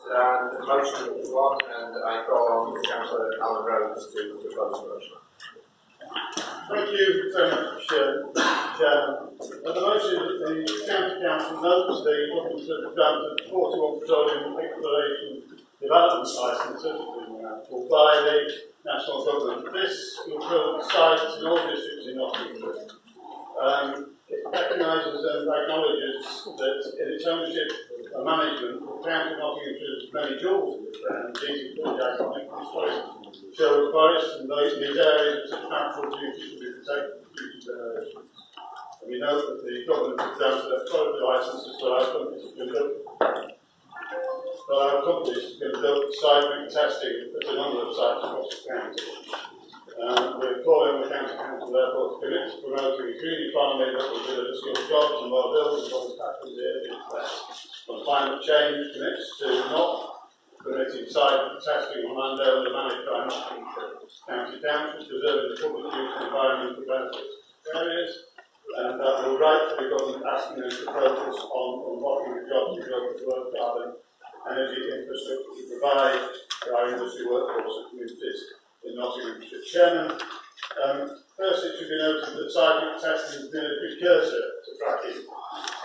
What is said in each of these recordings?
and the motion is one, and I call on Councillor Alan Rhodes to propose the motion. Thank you very much, Chairman. The motion is that the County Council notes the government has granted 41 petroleum exploration development licences by the national government. This will build sites in all districts in Nottinghamshire. It recognises and acknowledges that in its ownership and management, the County of Nottinghamshire's many jewels in the ground, these include the iconic historic Sherwood Forest, and these areas of natural beauty should be protected for future generations. And we know that the government has granted authority licences to allow companies to conduct seismic testing at a number of sites across the county. We're calling on the County Council therefore to commit to promoting a green economy that will deliver skilled jobs and more buildings as well as tackling the urgent threat on climate change, commits to not permitting seismic testing on land owned and managed by Nottinghamshire County Council, preserving the public use and environmental benefits of areas, and that will write to the government asking them to focus on unlocking the jobs and growth of low carbon energy infrastructure to provide for our industry workforce and communities in Nottinghamshire. Chairman, first it should be noted that seismic testing has been a precursor to fracking.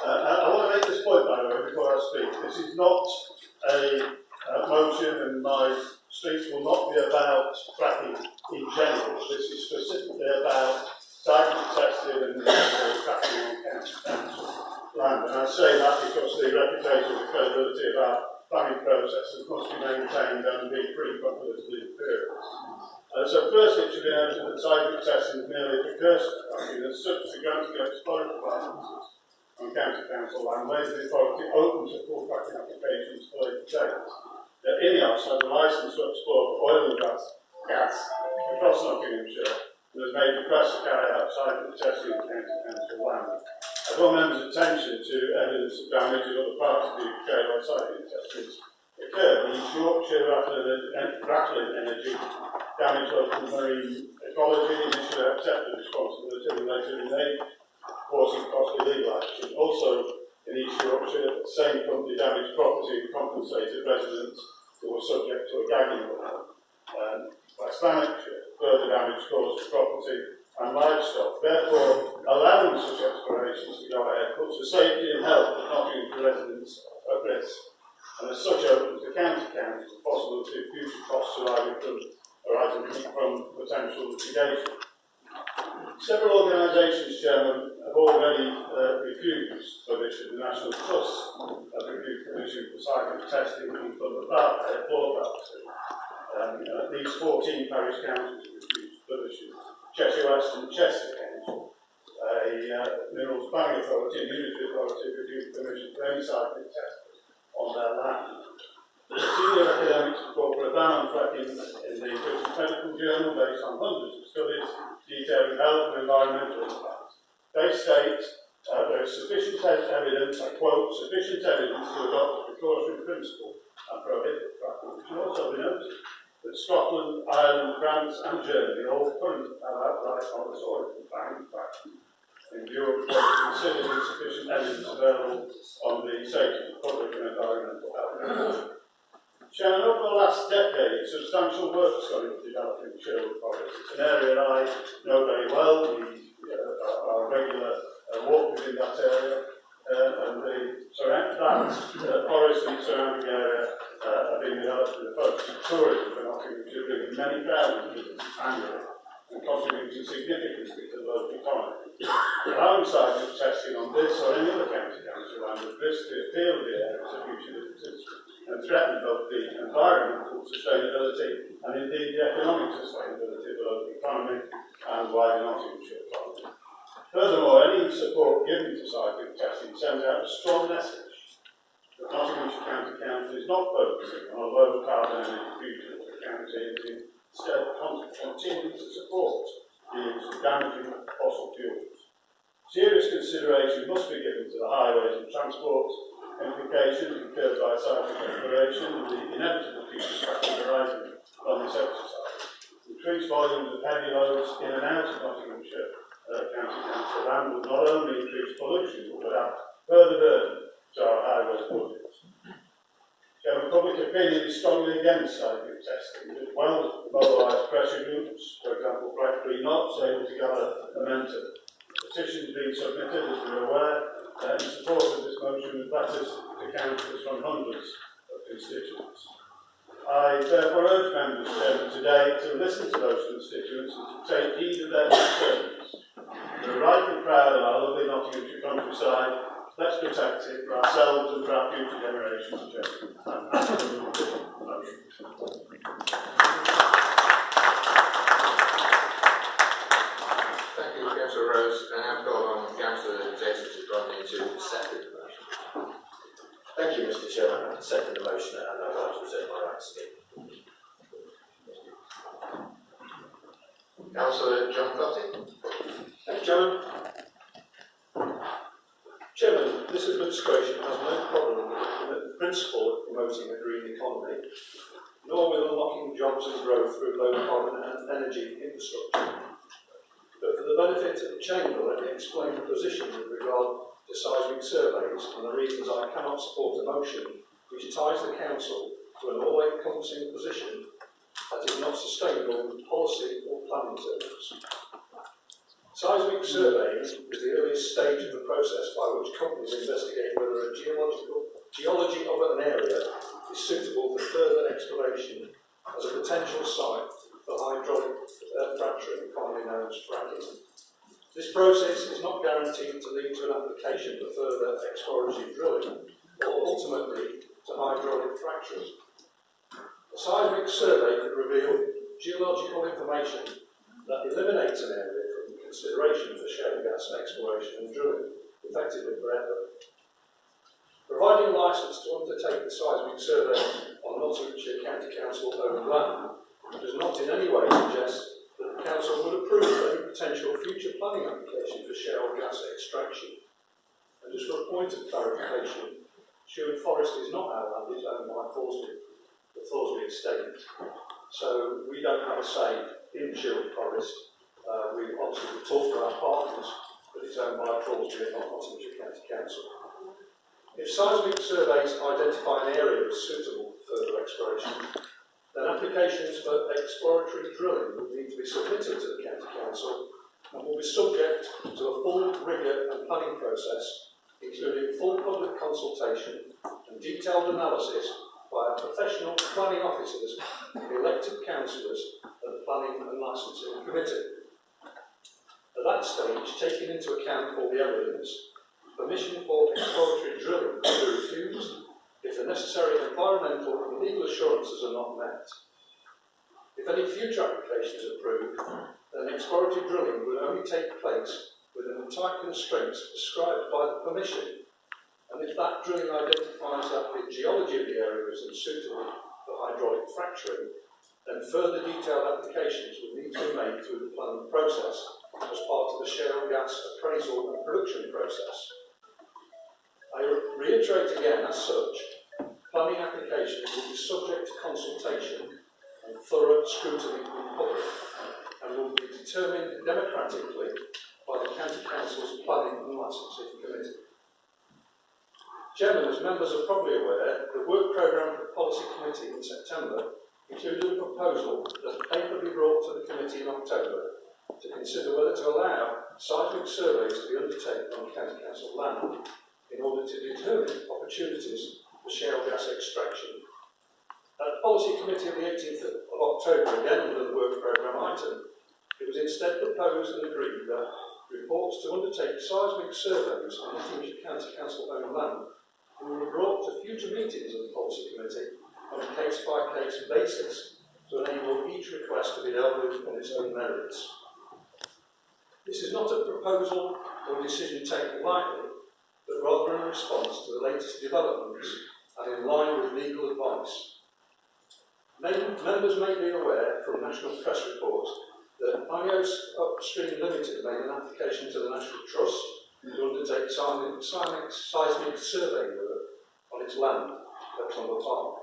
I want to make this point, by the way, before I speak. This is not a motion, and my speech will not be about fracking in general. This is specifically about seismic testing and fracking on county council land. And I say that because the reputation and credibility of our planning processes must be maintained and be free from political interference. So first it should be noted that seismic testing is merely a precursor to fracking. As such, the granting of exploratory licences on county council land lays the authority open to full fracking applications for later dates. INEOS has a licence to explore oil and gas across Nottinghamshire and has made requests to carry out seismic testing on county council land. I draw members' attention to evidence of damage in other parts of the UK where seismic testing occurred. In Yorkshire, rattling energy damage local marine ecology, initially accepted responsibility and later delayed, forcing costly legal action. Also, in East Yorkshire, the same company damaged property and compensated residents who were subject to a gagging order. West Lanarkshire, further damage caused to property and livestock. Therefore, allowing such explorations to go ahead puts the safety and health of Nottinghamshire residents at risk, and as such opens the county council the possibility of future costs arising from potential litigation. Several organisations, Chairman, have already refused permission. The National Trust have refused permission for seismic testing in Plymouth Park, at least 14 parish councils have refused permission. Cheshire West and Chester Council, a minerals planning authority and unitary authority have refused permission for any seismic testing on their land. Senior academics have called for a ban on fracking in the British Medical Journal based on hundreds of studies detailing health and environmental impacts. They state there is sufficient evidence, I quote, sufficient evidence to adopt a precautionary principle and prohibit fracking. It should also be noted that Scotland, Ireland, France and Germany all currently have outright moratorium banning fracking in view of what is considered insufficient evidence available on the safety of public and environmental health. Chairman, over the last decade, substantial work has gone into developing Sherwood Forest. It's an area I know very well. We are regular walkers in that area, and that forest and its surrounding area have been developed with the focus of tourism for Nottinghamshire, bringing many thousands of visitors annually and contributing significantly to the local economy. Allowing seismic testing on this or any other county council land would risk the appeal of the area to future visitors and threaten both the environmental sustainability and indeed the economic sustainability of the local economy and wider Nottinghamshire economy. Furthermore, any support given to seismic testing sends out a strong message that Nottinghamshire County Council is not focusing on a low carbon energy future of the county and instead continuing to support the use of damaging fossil fuels. Serious consideration must be given to the highways and transport implications incurred by seismic exploration and the inevitable future fracking arising from this exercise. Increased volumes of heavy loads in and out of Nottinghamshire County Council land would not only increase pollution but would add further burden to our highways budgets. Public opinion is strongly against seismic testing. It will mobilise pressure groups, for example, practically not able to gather momentum. Petitions being submitted, as we're aware, in support of this motion with letters to councillors from hundreds of constituents. I therefore urge members, Chairman, today to listen to those constituents and to take heed of their concerns. We're right and proud of our lovely Nottinghamshire countryside. Let's protect it for ourselves and for our future generations, Chairman. Thank you, Councillor Rose. And I've got on Councillor Jason to run into the second motion. Thank you, Mr. Chairman. I second the motion and I'd like to reserve my right to speak. Councillor John Cotty. Thank you, Chairman. Chairman, this administration has no problem with the principle of promoting a green economy, nor with unlocking jobs and growth through low carbon and energy infrastructure. But for the benefit of the Chamber, let me explain the position with regard to seismic surveys and the reasons I cannot support a motion which ties the Council to an all-encompassing position that is not sustainable in policy or planning terms. Seismic surveying is the earliest stage of the process by which companies investigate whether a geology of an area is suitable for further exploration as a potential site for hydraulic fracturing, commonly known as fracking. This process is not guaranteed to lead to an application for further exploratory drilling or ultimately to hydraulic fracturing. A seismic survey could reveal geological information that eliminates an area from consideration for shale gas exploration and drilling, effectively forever. Providing a licence to undertake the seismic survey on Nottinghamshire County Council-owned land does not in any way suggest that the Council would approve any potential future planning application for shale gas extraction. And just for a point of clarification, Sherwood Forest is not our land, it's owned by the Thorsby Estate. So we don't have a say in Sherwood Forest. We obviously talk to our partners, but it's owned by Thorsby and not Nottinghamshire County Council. If seismic surveys identify an area as suitable for further exploration, then applications for exploratory drilling would need to be submitted to the County Council and will be subject to a full rigour and planning process, including full public consultation and detailed analysis by our professional planning officers and elected councillors at the Planning and Licensing Committee. At that stage, taking into account all the evidence, permission for exploratory drilling will be refused if the necessary environmental and legal assurances are not met. If any future application is approved, then exploratory drilling will only take place within the tight constraints prescribed by the permission, and if that drilling identifies that the geology of the area is unsuitable for hydraulic fracturing, then further detailed applications will need to be made through the planning process as part of the shale gas appraisal and production process. I reiterate again, as such, planning applications will be subject to consultation and thorough scrutiny from the public and will be determined democratically by the County Council's Planning and Licensing Committee. Chairman, as members are probably aware, the work programme for the Policy Committee in September included a proposal that a paper be brought to the committee in October to consider whether to allow seismic surveys to be undertaken on County Council land in order to determine opportunities for shale gas extraction. At the Policy Committee on the 18th of October, again under the work programme item, it was instead proposed and agreed that reports to undertake seismic surveys on Nottinghamshire County Council-owned land will be brought to future meetings of the Policy Committee on a case-by-case basis to enable each request to be dealt with on its own merits. This is not a proposal or decision taken lightly, but rather in response to the latest developments and in line with legal advice. Members may be aware from national press reports that IOS Upstream Limited made an application to the National Trust to undertake seismic survey work on its land at Trumbull Park.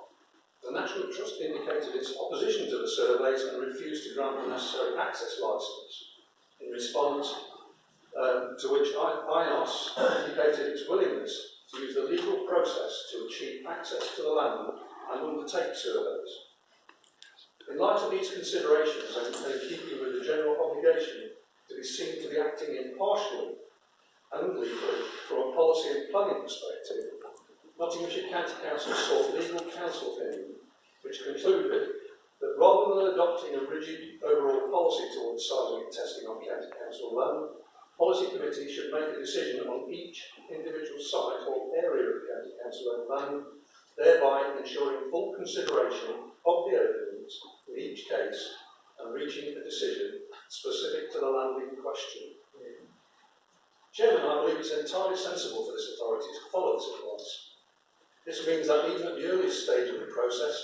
The National Trust indicated its opposition to the surveys and refused to grant the necessary access licence, in response to which IOS indicated its willingness to use the legal process to achieve access to the land and undertake surveys. In light of these considerations, and in keeping with the general obligation to be seen to be acting impartially and legally from a policy and planning perspective, Nottinghamshire County Council sought legal counsel opinion, which concluded that rather than adopting a rigid overall policy towards seismic testing on county council land, policy committee should make a decision on each individual site or area of county council land, thereby ensuring full consideration of the evidence in each case and reaching a decision specific to the land in question. Chairman, I believe it's entirely sensible for this authority to follow this advice. This means that even at the earliest stage of the process,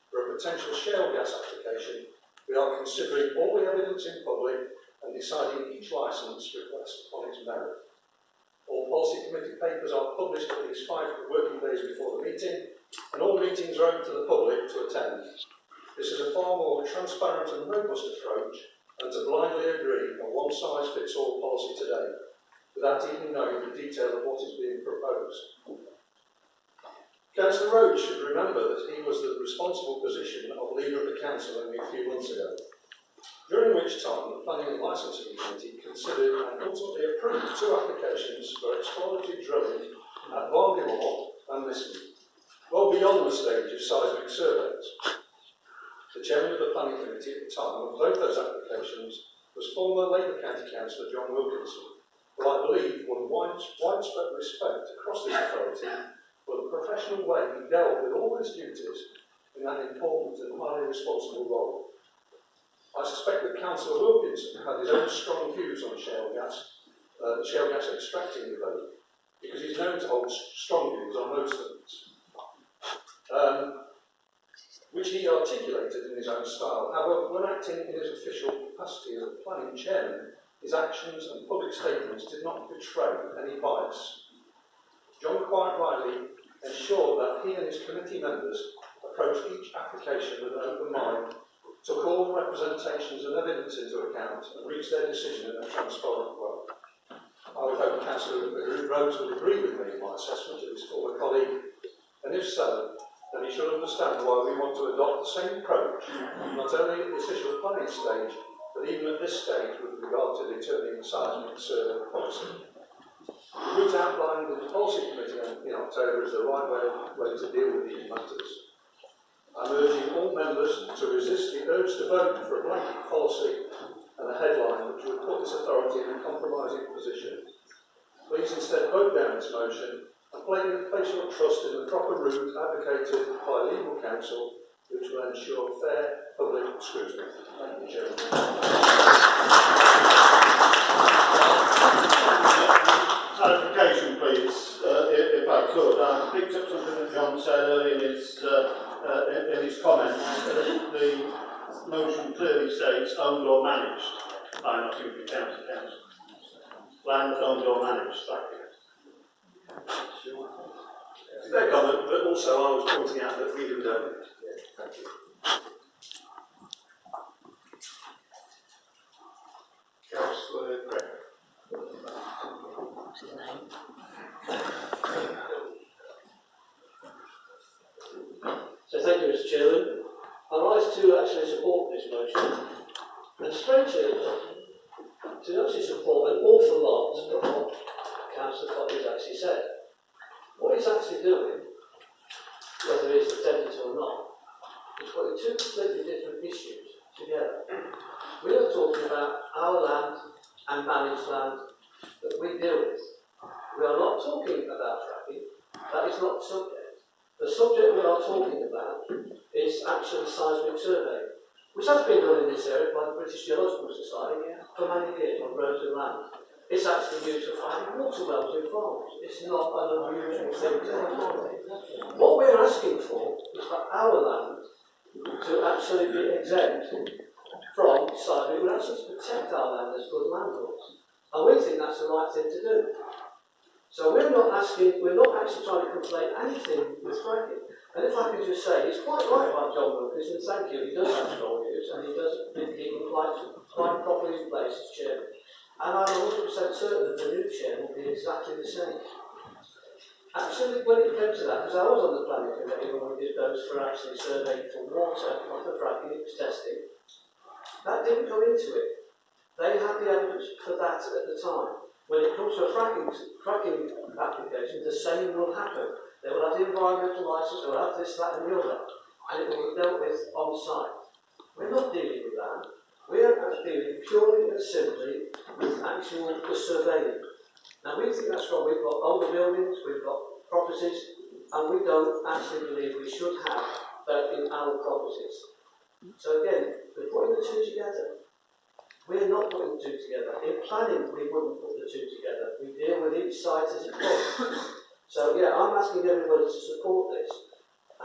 for a potential shale gas application, we are considering all the evidence in public and deciding each licence request on its merit. All policy committee papers are published at least 5 working days before the meeting, and all meetings are open to the public to attend. This is a far more transparent and robust approach than to blindly agree on one-size-fits-all policy today, without even knowing the detail of what is being proposed. Councillor Rhodes should remember that he was the responsible position of leader of the council only a few months ago, during which time the Planning and Licensing Committee considered and ultimately approved 2 applications for exploratory drilling at Barney Moor and Lisbon, well beyond the stage of seismic surveys. The chairman of the Planning Committee at the time of both those applications was former Labour County Councillor John Wilkinson, who I believe won widespread respect across this authority for the professional way he dealt with all his duties in that important and highly responsible role. I suspect that Councillor Wilkinson had his own strong views on shale gas extracting debate, because he's known to hold strong views on most things, which he articulated in his own style. However, when acting in his official capacity as a planning chairman, his actions and public statements did not betray any bias. John quite rightly ensured that he and his committee members approached each application with an open mind, took all representations and evidence into account, and reached their decision in a transparent way. I would hope Councillor Rhodes would agree with me in my assessment of his former colleague, and if so, then he should understand why we want to adopt the same approach, not only at the official planning stage, but even at this stage with regard to determining the seismic survey policy. The route outlined in the policy committee in October is the right way to deal with these matters. I'm urging all members to resist the urge to vote for a blanket policy and a headline which would put this authority in a compromising position. Please instead vote down this motion and place your trust in the proper route advocated by legal counsel, which will ensure fair public scrutiny. Thank you, Chairman. Clarification, please, if I could. I picked up something that John said earlier in his comments. The motion clearly states owned or managed by Nottinghamshire County Council. Land owned or managed. Fair comment, but also I was pointing out that we didn't own it. Thank you. Councillor Gregg. So thank you, Mr. Chairman. I rise to actually support this motion, and strangely enough, to actually support an awful lot of what Councillor Cottage actually said. What he's actually doing, whether he's attempted to or not, is putting 2 completely different issues together. We are talking about our land and managed land that we deal with. We are not talking about fracking. That is not the subject. The subject we are talking about is actually seismic survey, which has been done in this area by the British Geological Society for many years on roads and land. It's actually used for finding water wells in farms. It's not an unusual thing to have. What we're asking for is for our land to actually be exempt from seismic. We're actually to protect our land as good landlords. And we think that's the right thing to do. So we're not actually trying to conflate anything with fracking. And if I could just say, it's quite right about John Wilkinson, thank you, he does have strong views, and he does keep them quite properly in place as chairman. And I'm 100% certain that the new chair will be exactly the same. Actually, when it came to that, because I was on the planning committee when we did those for actually surveying for water, not for fracking, it was testing, that didn't come into it. They had the evidence for that at the time. When it comes to a fracking application, the same will happen. They will have the environmental licence, they will have this, that and the other, and it will be dealt with on site. We're not dealing with that. We are dealing purely and simply with actual surveying. Now we think that's wrong. We've got older buildings, we've got properties, and we don't actually believe we should have that in our properties. So again, we're putting the two together. We're not putting the two together. In planning, we wouldn't put the two together. We deal with each site as it comes. So yeah, I'm asking everybody to support this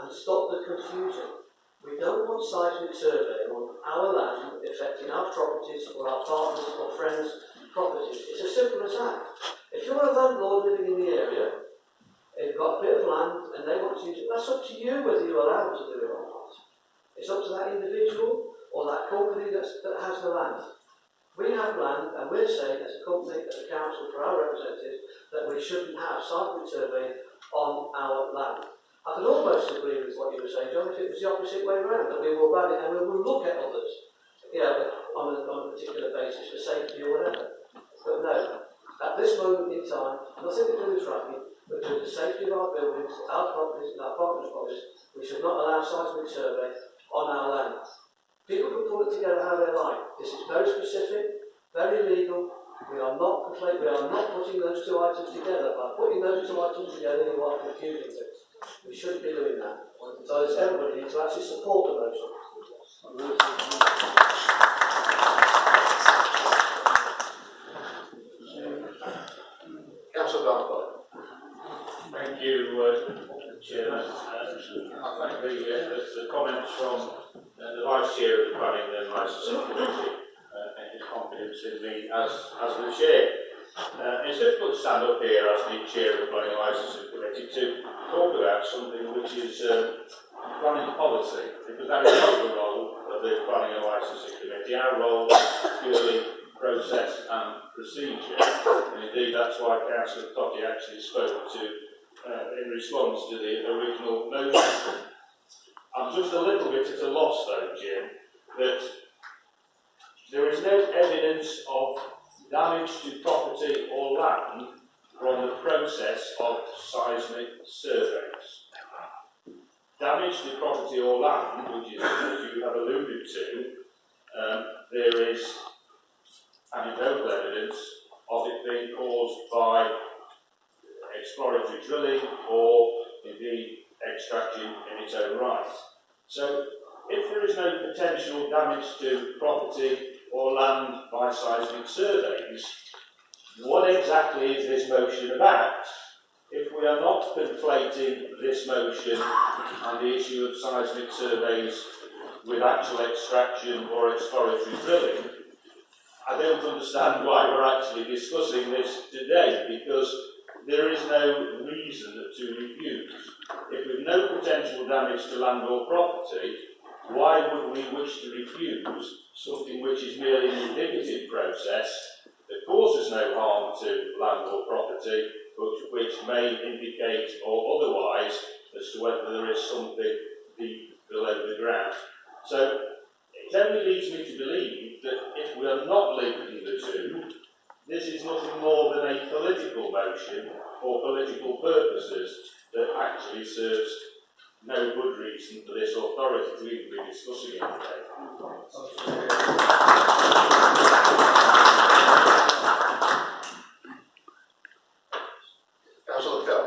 and stop the confusion. We don't want seismic surveying on our land affecting our properties or our partners or friends' properties. It's as simple as that. If you're a landlord living in the area, you've got a bit of land and they want to use it, that's up to you whether you're allowed to do it or not. It's up to that individual or that company that has the land. We have land and we're saying as a company, as a council for our representatives, that we shouldn't have seismic surveying on our land. I could almost agree with what you were saying, John, if it was the opposite way around, that we will ban it and we will look at others, on a particular basis for safety or whatever. But no, at this moment in time, nothing to do with fracking, but to the safety of our buildings, our properties and our partners' properties, we should not allow seismic survey on our land. People can pull it together how they like. This is very specific, very legal. We are not putting those two items together. By putting those two items together, you are confusing things. We shouldn't be doing that. So as everybody needs to actually support the motion. Councillor Dunbar. Thank you, Chairman. I thank the comments from the Vice Chair of the Planning and Licensing Committee and his confidence in me as the Chair. It's difficult to stand up here as the Chair of the Planning and Licensing Committee to talk about something which is planning policy, because that is not the role of the Planning and Licensing Committee. Our role is purely process and procedure, and indeed that's why Councillor Totty actually spoke to in response to the original motion. I'm just a little bit at a loss though, Jim, that there is no evidence of damage to property or land from the process of seismic surveys. Damage to property or land, which is, as you have alluded to, there is anecdotal evidence of it being caused by exploratory drilling or indeed extraction in its own right. So if there is no potential damage to property or land by seismic surveys, what exactly is this motion about? If we are not conflating this motion and the issue of seismic surveys with actual extraction or exploratory drilling, I don't understand why we're actually discussing this today, because there is no reason to refuse. If with no potential damage to land or property, why would we wish to refuse something which is merely an indicative process that causes no harm to land or property, but which may indicate or otherwise as to whether there is something deep below the ground? So it only leads me to believe that if we are not linking the two, this is nothing more than a political motion for political purposes that actually serves no good reason for this authority to even be discussing it today. Councillor Kell.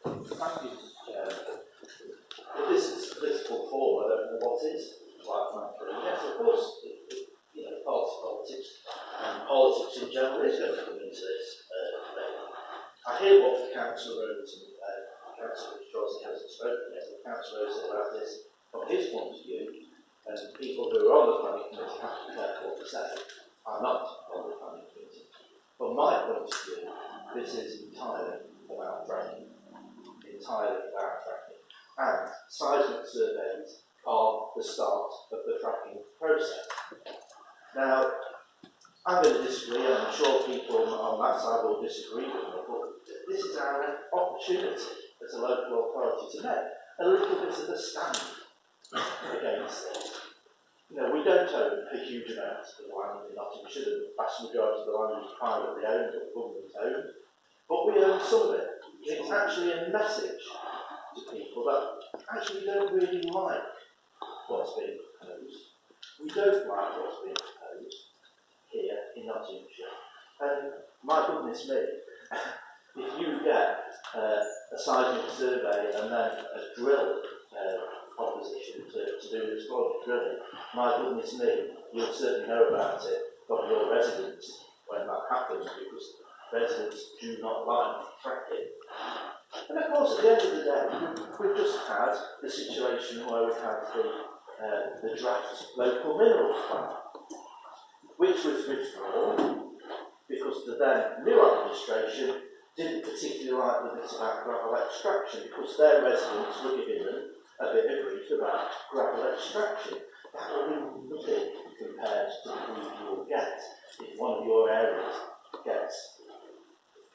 Thank you, Chair. If this is political form, I don't know what is, quite frankly. Yes, of course, politics and politics in general is going to come into this debate. I hear what the Councillor wrote and Councillor Johnson hasn't spoken yet. The Councillor said about this from his point of view, and people who are on the planning committee have to be careful to say, I'm not on the planning committee. From my point of view, this is entirely about fracking. Entirely about fracking. And seismic surveys are the start of the fracking process. Now, I'm going to disagree, and I'm sure people opportunity as a local authority to make a little bit of a stand against it. You know, we don't own a huge amount of land in Nottinghamshire. The vast majority of the land is privately owned or government owned, but we own some of it. It's actually a message to people that actually don't really like what's being proposed. We don't like what's being proposed here in Nottinghamshire. And my goodness me, if you get a seismic survey and then a drill proposition to do exploratory drilling, my goodness me, you'll certainly know about it from your residents when that happens, because residents do not like fracking. And of course, at the end of the day, we've just had the situation where we had the draft local minerals plan, which was withdrawn because the then new administration didn't particularly like the bit about gravel extraction, because their residents were giving them a bit of grief about gravel extraction. That will be nothing compared to the grief you will get if one of your areas gets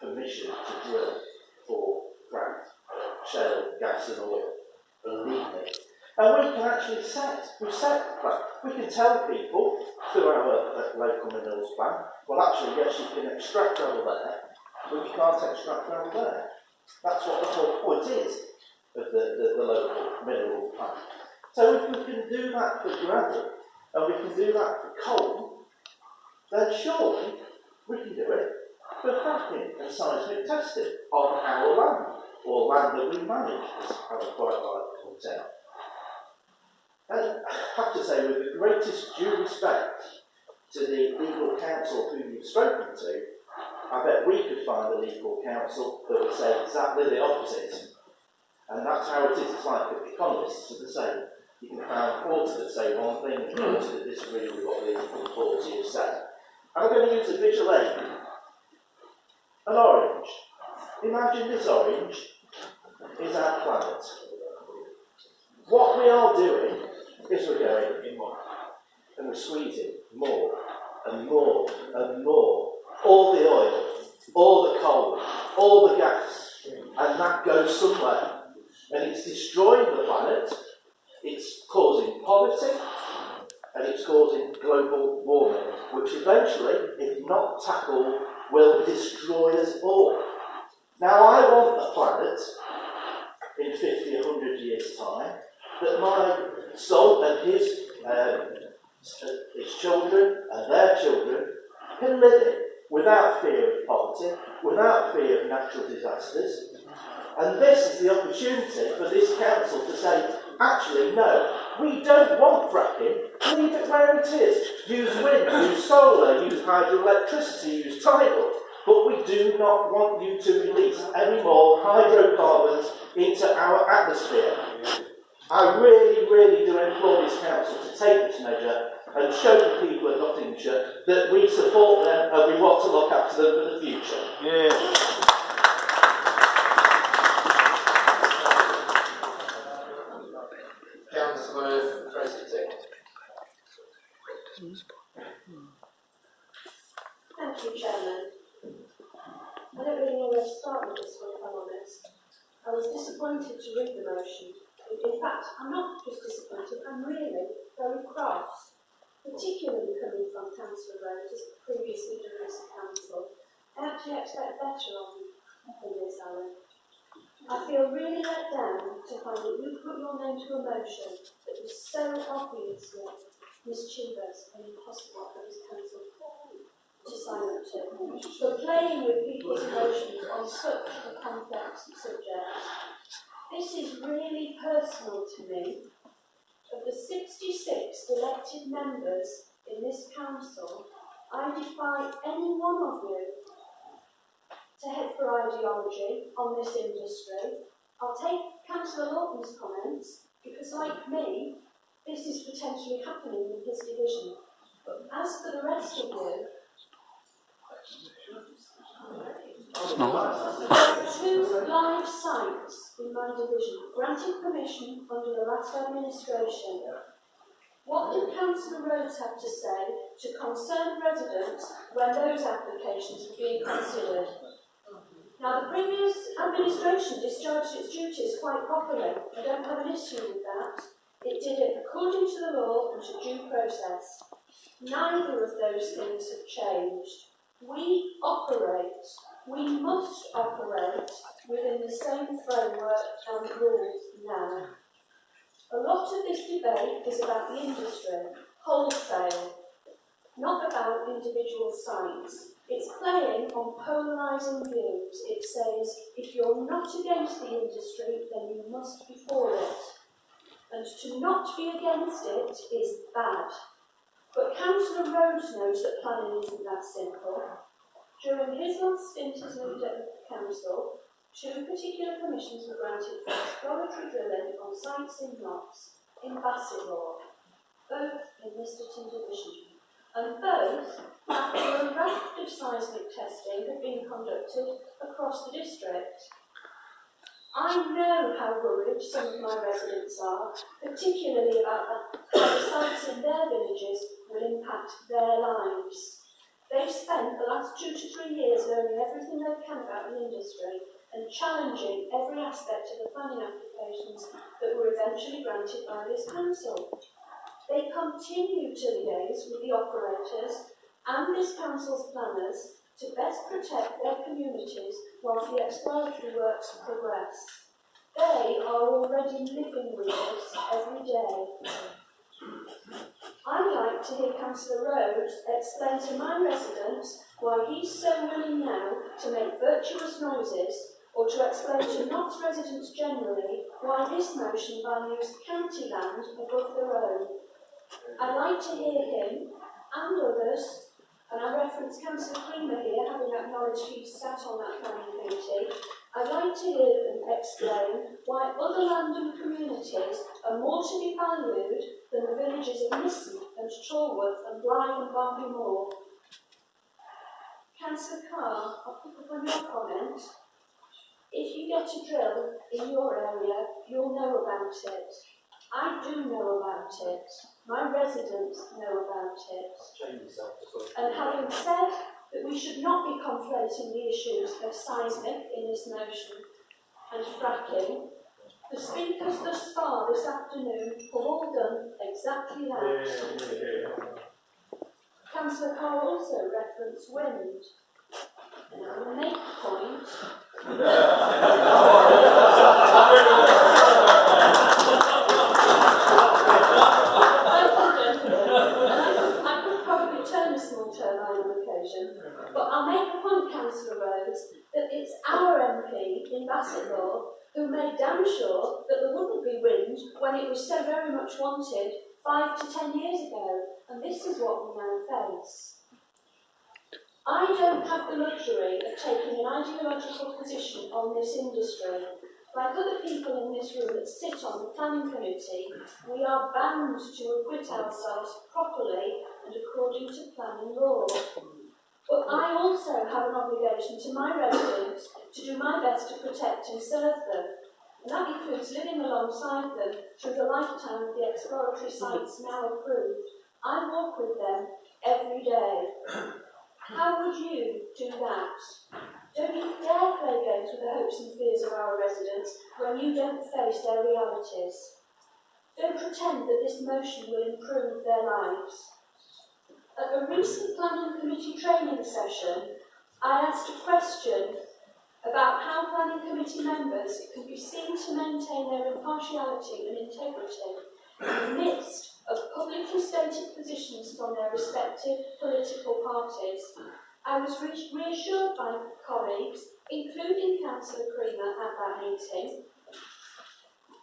permission to drill for fracked shale, gas and oil. Believe me. And we can actually we've set that. We can tell people through our local minerals plan, well actually yes, you can extract gravel there, but you can't extract gravel there. That's what the whole point is of the local mineral plan. So if we can do that for gravel, and we can do that for coal, then surely we can do it for fracking and seismic testing on our land, or land that we manage, as I would quite like to point out. And I have to say, with the greatest due respect to the legal counsel who you've spoken to, I bet we could find a legal counsel that would say exactly the opposite. And that's how it is. It's like economists are the same. You can find 40 that say one thing and 40 that disagree with what the 40 have said. I'm going to use a visual aid. An orange. Imagine this orange is our planet. What we are doing is we're going in more, and we're squeezing more and more and more. All the oil, all the coal, all the gas, and that goes somewhere. And it's destroying the planet, it's causing poverty, and it's causing global warming, which eventually, if not tackled, will destroy us all. Now, I want a planet in 50, 100 years' time that my son and his children and their children can live in without fear of poverty, without fear of natural disasters. And this is the opportunity for this council to say, actually, no, we don't want fracking, leave it where it is. Use wind, use solar, use hydroelectricity, use tidal, but we do not want you to release any more hydrocarbons into our atmosphere. I really, really do implore this council to take this measure and show the people of Nottinghamshire that we support them and we want to look after them for the future. Yeah. Councillor President. Thank you, Chairman. I don't really know where to start with this one, if I'm honest. I was disappointed to read the motion. In fact, I'm not just disappointed, I'm really very cross, particularly coming from Councillor Rose, as previous leader of this council. I actually expect better on this, Alan. I feel really let down to find that you put your name to a motion that was so obviously mischievous and impossible for this council to sign up to. For playing with people's emotions on such a complex subject. This is really personal to me. Of the 66 elected members in this council, I defy any one of you to head for ideology on this industry. I'll take Councillor Lawton's comments, because like me, this is potentially happening in his division. But as for the rest of you, there are 2 live sites in my division, granted permission under the last administration. What did Councillor Rhodes have to say to concerned residents when those applications were being considered? Now, the previous administration discharged its duties quite properly. I don't have an issue with that. It did it according to the law and to due process. Neither of those things have changed. We must operate within the same framework and rules now. A lot of this debate is about the industry, wholesale, not about individual sites. It's playing on polarising views. It says, if you're not against the industry, then you must be for it. And to not be against it is bad. But Councillor Rhodes knows that planning isn't that simple. During his last stint as leader of the council, 2 particular permissions were granted for exploratory drilling on sites in Knox, in Bassetlaw, both in Misterton division, and both after a raft of seismic testing had been conducted across the district. I know how worried some of my residents are, particularly about how the sites in their villages will impact their lives. They've spent the last 2 to 3 years learning everything they can about the industry and challenging every aspect of the planning applications that were eventually granted by this council. They continue to liaise with the operators and this council's planners to best protect their communities whilst the exploratory works progress. They are already living with us every day. I'd like to hear Councillor Rhodes explain to my residents why he's so willing now to make virtuous noises, or to explain to Knox residents generally why this motion values county land above their own. I'd like to hear him and others, and I reference Councillor Creamer here, having acknowledged he sat on that planning committee. I'd like to hear them explain why other land and communities are more to be valued than the villages of Nissen and Tolworth and Blythe and Barnby Moor. Councillor Carr, I'll pick up on your comment. If you get a drill in your area, you'll know about it. I do know about it. My residents know about it. And having said that we should not be conflating the issues of seismic in this motion and fracking, the speakers thus far this afternoon have all done exactly that. Councillor Carr also referenced wind. And I will make a point. I could probably turn a small turbine on occasion, but I'll make a point, Councillor Rhodes, that it's our MP in Bassetlaw who made damn sure that there wouldn't be wind when it was so very much wanted 5 to 10 years ago, and this is what we now face. I don't have the luxury of taking an ideological position on this industry. Like other people in this room that sit on the planning committee, we are bound to acquit ourselves properly and according to planning law. But I also have an obligation to my residents to do my best to protect and serve them. And that includes living alongside them through the lifetime of the exploratory sites now approved. I walk with them every day. How would you do that? Don't you dare play games with the hopes and fears of our residents when you don't face their realities. Don't pretend that this motion will improve their lives. At a recent planning committee training session, I asked a question about how planning committee members can be seen to maintain their impartiality and integrity in the midst of publicly stated positions from their respective political parties. I was reassured by colleagues, including Councillor Creamer at that meeting,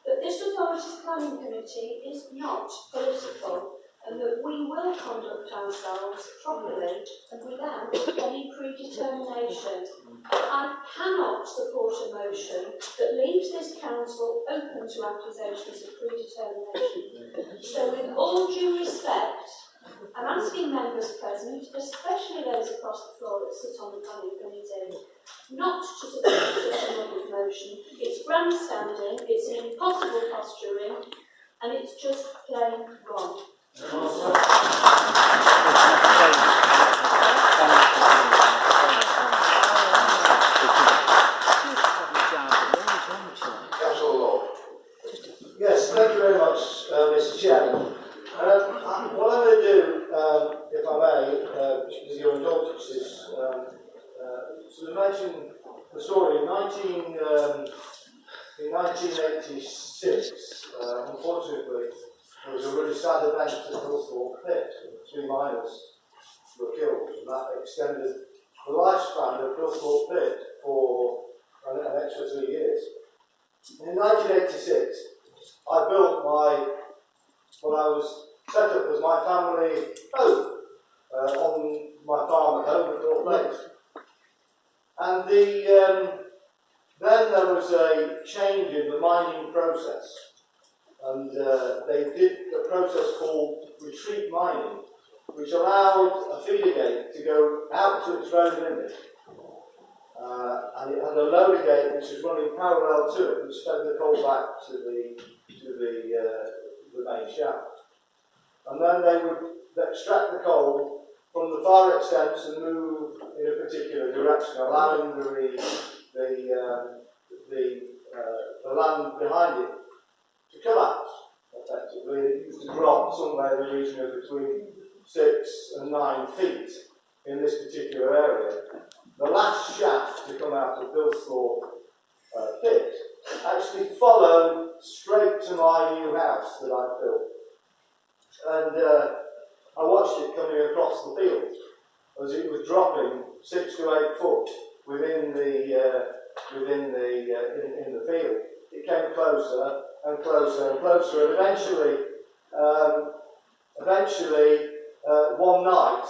that this authority's planning committee is not political and that we will conduct ourselves properly and without any predetermination. I cannot support a motion that leaves this council open to accusations of predetermination. So with all due respect, I'm asking members present, especially those across the floor that sit on the planning committee, not to support such a muddled motion. It's grandstanding, it's an impossible posturing, and it's just plain wrong. again. What I'm going to do, if I may, with your indulgence, sort of mention the story. In 1986, unfortunately, there was a really sad event at Hillthorpe Pit. 3 miners were killed, and that extended the lifespan of Hillthorpe Pit for an extra 3 years. In 1986, I built what I was set up as my family home on my farm at home at North Lakes. And then there was a change in the mining process, and they did a process called retreat mining, which allowed a feeder gate to go out to its very limit. And it had a loader gate which was running parallel to it, which fed the coal back to the main shaft. And then they would extract the coal from the far extents and move in a particular direction, allowing the land behind it to collapse, effectively. It used to drop somewhere in the region of between 6 and 9 feet in this particular area. The last shaft to come out of Hillthorpe Pit actually followed straight to my new house that I built. And I watched it coming across the field as it was dropping 6 to 8 foot in the field. It came closer and closer and closer, and eventually, one night,